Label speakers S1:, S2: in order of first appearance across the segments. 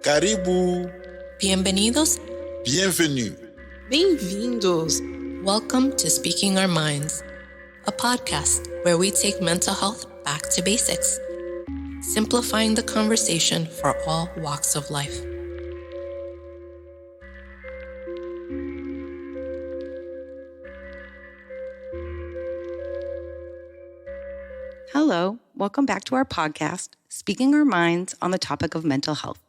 S1: Karibu.
S2: Bienvenidos.
S1: Bienvenue.
S3: Bem-vindos.
S2: Welcome to Speaking Our Minds, a podcast where we take mental health back to basics, simplifying the conversation for all walks of life.
S3: Hello, welcome back to our podcast, Speaking Our Minds on the topic of mental health.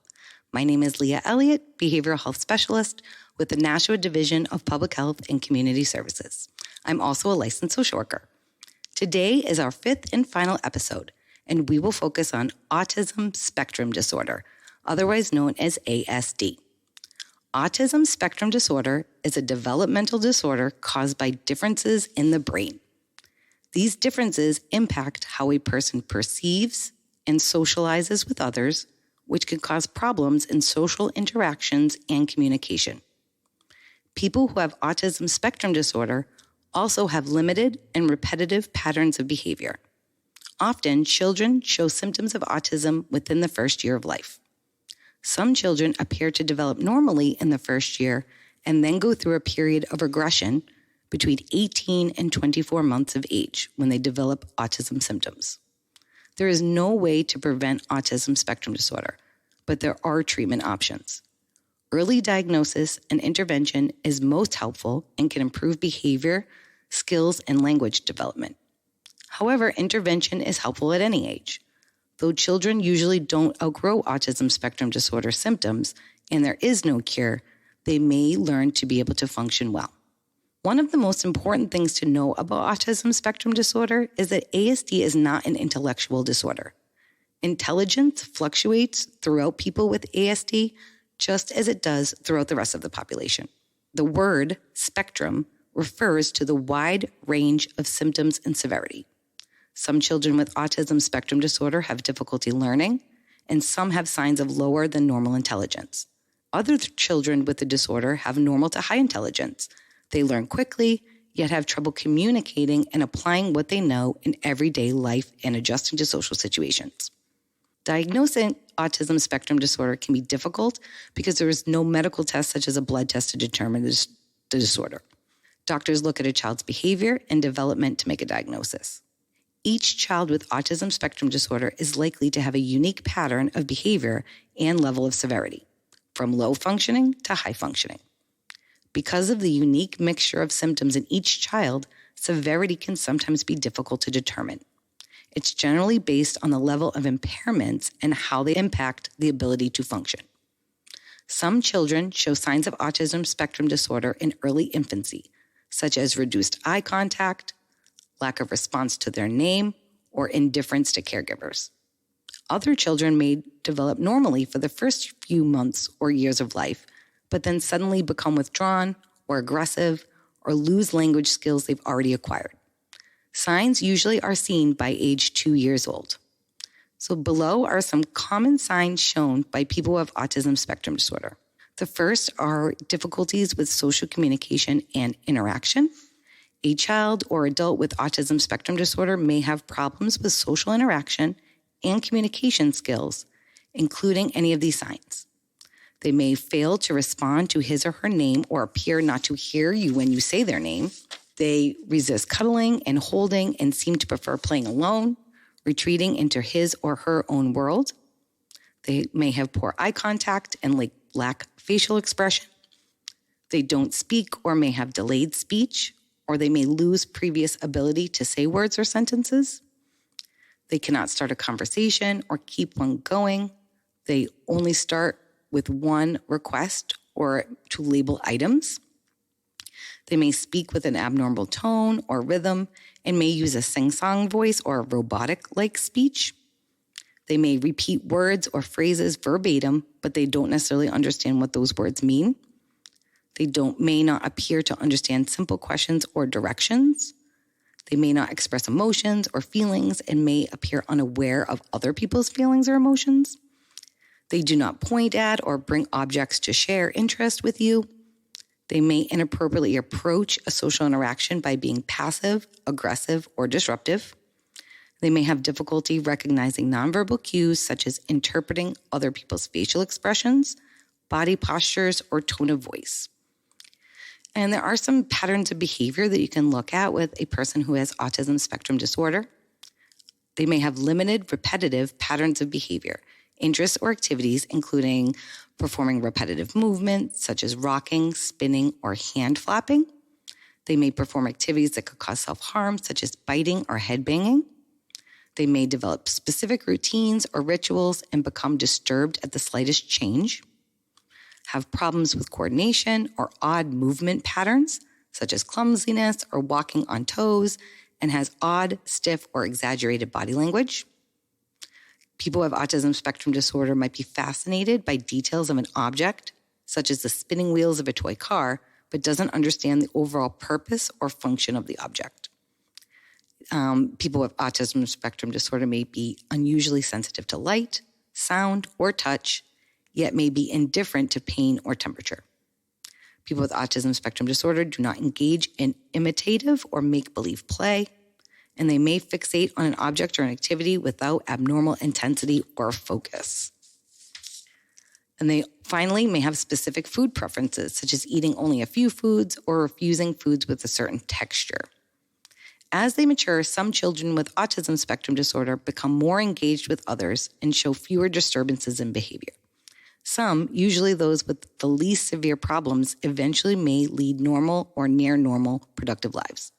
S3: My name is Leah Elliot, Behavioral Health Specialist with the Nashua Division of Public Health and Community Services. I'm also a licensed social worker. Today is our fifth and final episode, and we will focus on autism spectrum disorder, otherwise known as ASD. Autism spectrum disorder is a developmental disorder caused by differences in the brain. These differences impact how a person perceives and socializes with others, which can cause problems in social interactions and communication. People who have autism spectrum disorder also have limited and repetitive patterns of behavior. Often, children show symptoms of autism within the first year of life. Some children appear to develop normally in the first year and then go through a period of regression between 18 and 24 months of age when they develop autism symptoms. There is no way to prevent autism spectrum disorder, but there are treatment options. Early diagnosis and intervention is most helpful and can improve behavior, skills, and language development. However, intervention is helpful at any age. Though children usually don't outgrow autism spectrum disorder symptoms and there is no cure, they may learn to be able to function well. One of the most important things to know about autism spectrum disorder is that ASD is not an intellectual disorder. Intelligence fluctuates throughout people with ASD just as it does throughout the rest of the population. The word spectrum refers to the wide range of symptoms and severity. Some children with autism spectrum disorder have difficulty learning, and some have signs of lower than normal intelligence. Other children with the disorder have normal to high intelligence. They learn quickly, yet have trouble communicating and applying what they know in everyday life and adjusting to social situations. Diagnosing autism spectrum disorder can be difficult because there is no medical test such as a blood test to determine the disorder. Doctors look at a child's behavior and development to make a diagnosis. Each child with autism spectrum disorder is likely to have a unique pattern of behavior and level of severity, from low functioning to high functioning. Because of the unique mixture of symptoms in each child, severity can sometimes be difficult to determine. It's generally based on the level of impairments and how they impact the ability to function. Some children show signs of autism spectrum disorder in early infancy, such as reduced eye contact, lack of response to their name, or indifference to caregivers. Other children may develop normally for the first few months or years of life, but then suddenly become withdrawn or aggressive or lose language skills they've already acquired. Signs usually are seen by age 2 years old. So below are some common signs shown by people who have autism spectrum disorder. The first are difficulties with social communication and interaction. A child or adult with autism spectrum disorder may have problems with social interaction and communication skills, including any of these signs. They may fail to respond to his or her name or appear not to hear you when you say their name. They resist cuddling and holding and seem to prefer playing alone, retreating into his or her own world. They may have poor eye contact and lack facial expression. They don't speak or may have delayed speech, or they may lose previous ability to say words or sentences. They cannot start a conversation or keep one going. They only start with one request or to label items. They may speak with an abnormal tone or rhythm and may use a sing-song voice or a robotic-like speech. They may repeat words or phrases verbatim, but they don't necessarily understand what those words mean. They may not appear to understand simple questions or directions. They may not express emotions or feelings and may appear unaware of other people's feelings or emotions. They do not point at or bring objects to share interest with you. They may inappropriately approach a social interaction by being passive, aggressive, or disruptive. They may have difficulty recognizing nonverbal cues such as interpreting other people's facial expressions, body postures, or tone of voice. And there are some patterns of behavior that you can look at with a person who has autism spectrum disorder. They may have limited, repetitive patterns of behavior, interests or activities, including performing repetitive movements such as rocking, spinning, or hand flapping. They may perform activities that could cause self-harm, such as biting or headbanging. They may develop specific routines or rituals and become disturbed at the slightest change, have problems with coordination or odd movement patterns, such as clumsiness or walking on toes, and has odd, stiff, or exaggerated body language. People who have autism spectrum disorder might be fascinated by details of an object, such as the spinning wheels of a toy car, but doesn't understand the overall purpose or function of the object. People with autism spectrum disorder may be unusually sensitive to light, sound, or touch, yet may be indifferent to pain or temperature. People with autism spectrum disorder do not engage in imitative or make-believe play, and they may fixate on an object or an activity without abnormal intensity or focus. And they finally may have specific food preferences, such as eating only a few foods or refusing foods with a certain texture. As they mature, some children with autism spectrum disorder become more engaged with others and show fewer disturbances in behavior. Some, usually those with the least severe problems, eventually may lead normal or near normal productive lives.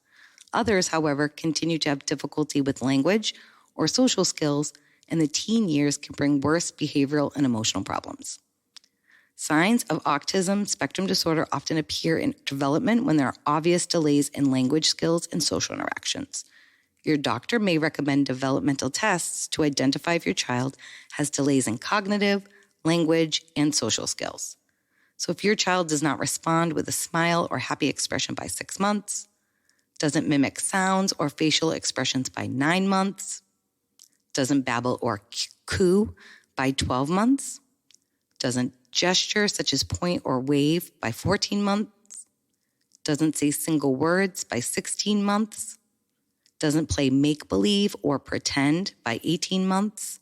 S3: Others, however, continue to have difficulty with language or social skills, and the teen years can bring worse behavioral and emotional problems. Signs of autism spectrum disorder often appear in development when there are obvious delays in language skills and social interactions. Your doctor may recommend developmental tests to identify if your child has delays in cognitive, language, and social skills. So if your child does not respond with a smile or happy expression by 6 months, doesn't mimic sounds or facial expressions by 9 months, doesn't babble or coo by 12 months, doesn't gesture such as point or wave by 14 months, doesn't say single words by 16 months, doesn't play make-believe or pretend by 18 months,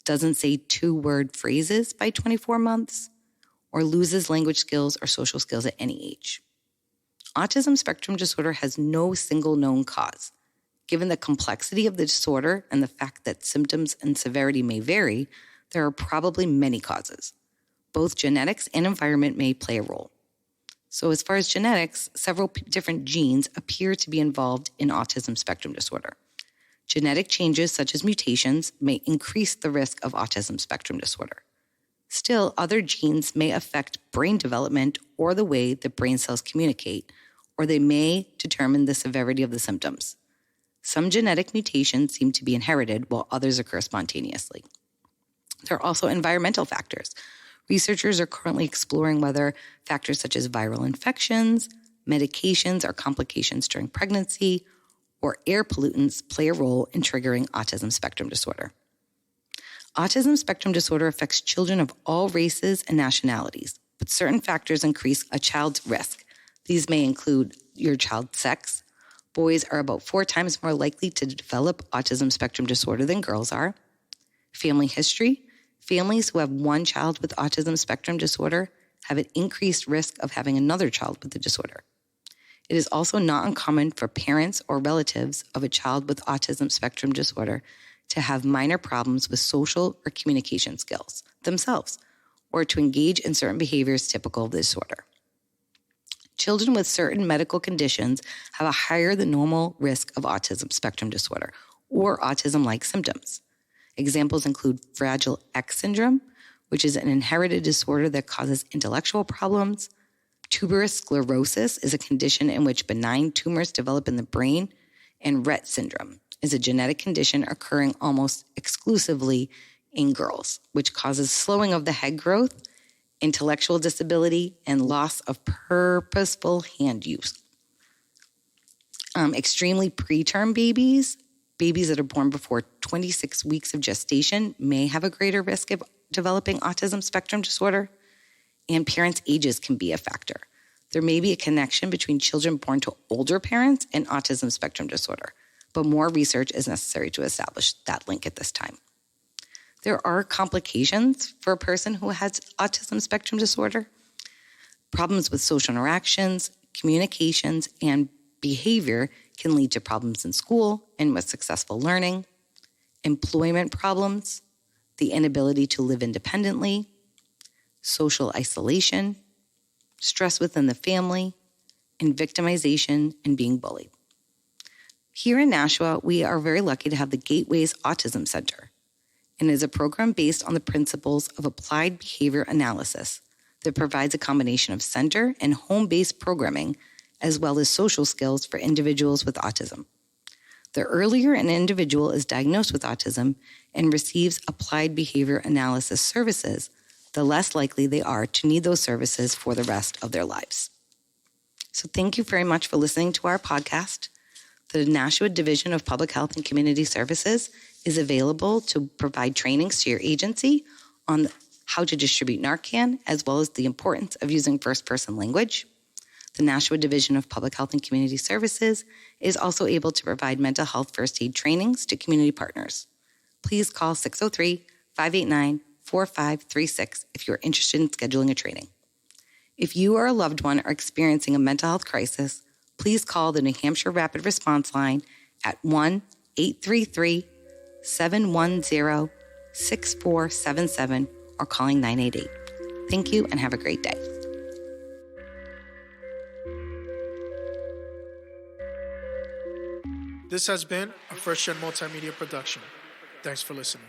S3: doesn't say 2-word phrases by 24 months, or loses language skills or social skills at any age. Autism spectrum disorder has no single known cause. Given the complexity of the disorder and the fact that symptoms and severity may vary, there are probably many causes. Both genetics and environment may play a role. So as far as genetics, several different genes appear to be involved in autism spectrum disorder. Genetic changes such as mutations may increase the risk of autism spectrum disorder. Still, other genes may affect brain development or the way that brain cells communicate, or they may determine the severity of the symptoms. Some genetic mutations seem to be inherited while others occur spontaneously. There are also environmental factors. Researchers are currently exploring whether factors such as viral infections, medications or complications during pregnancy, or air pollutants play a role in triggering autism spectrum disorder. Autism spectrum disorder affects children of all races and nationalities, but certain factors increase a child's risk. These may include your child's sex. Boys are about 4 times more likely to develop autism spectrum disorder than girls are. Family history. Families who have one child with autism spectrum disorder have an increased risk of having another child with the disorder. It is also not uncommon for parents or relatives of a child with autism spectrum disorder to have minor problems with social or communication skills themselves, or to engage in certain behaviors typical of the disorder. Children with certain medical conditions have a higher than normal risk of autism spectrum disorder or autism-like symptoms. Examples include Fragile X syndrome, which is an inherited disorder that causes intellectual problems. Tuberous sclerosis is a condition in which benign tumors develop in the brain. And Rett syndrome is a genetic condition occurring almost exclusively in girls, which causes slowing of the head growth, intellectual disability, and loss of purposeful hand use. Extremely preterm babies that are born before 26 weeks of gestation may have a greater risk of developing autism spectrum disorder, and parents' ages can be a factor. There may be a connection between children born to older parents and autism spectrum disorder, but more research is necessary to establish that link at this time. There are complications for a person who has autism spectrum disorder. Problems with social interactions, communications, and behavior can lead to problems in school and with successful learning, employment problems, the inability to live independently, social isolation, stress within the family, and victimization and being bullied. Here in Nashua, we are very lucky to have the Gateways Autism Center, and it is a program based on the principles of applied behavior analysis that provides a combination of center and home-based programming as well as social skills for individuals with autism. The earlier an individual is diagnosed with autism and receives applied behavior analysis services, the less likely they are to need those services for the rest of their lives. So thank you very much for listening to our podcast. The Nashua Division of Public Health and Community Services is available to provide trainings to your agency on how to distribute Narcan, as well as the importance of using first-person language. The Nashua Division of Public Health and Community Services is also able to provide mental health first aid trainings to community partners. Please call 603-589-4536 if you are interested in scheduling a training. If you or a loved one are experiencing a mental health crisis, please call the New Hampshire Rapid Response Line at 1-833-710-6477 or calling 988. Thank you and have a great day.
S4: This has been a First Gen Multimedia production. Thanks for listening.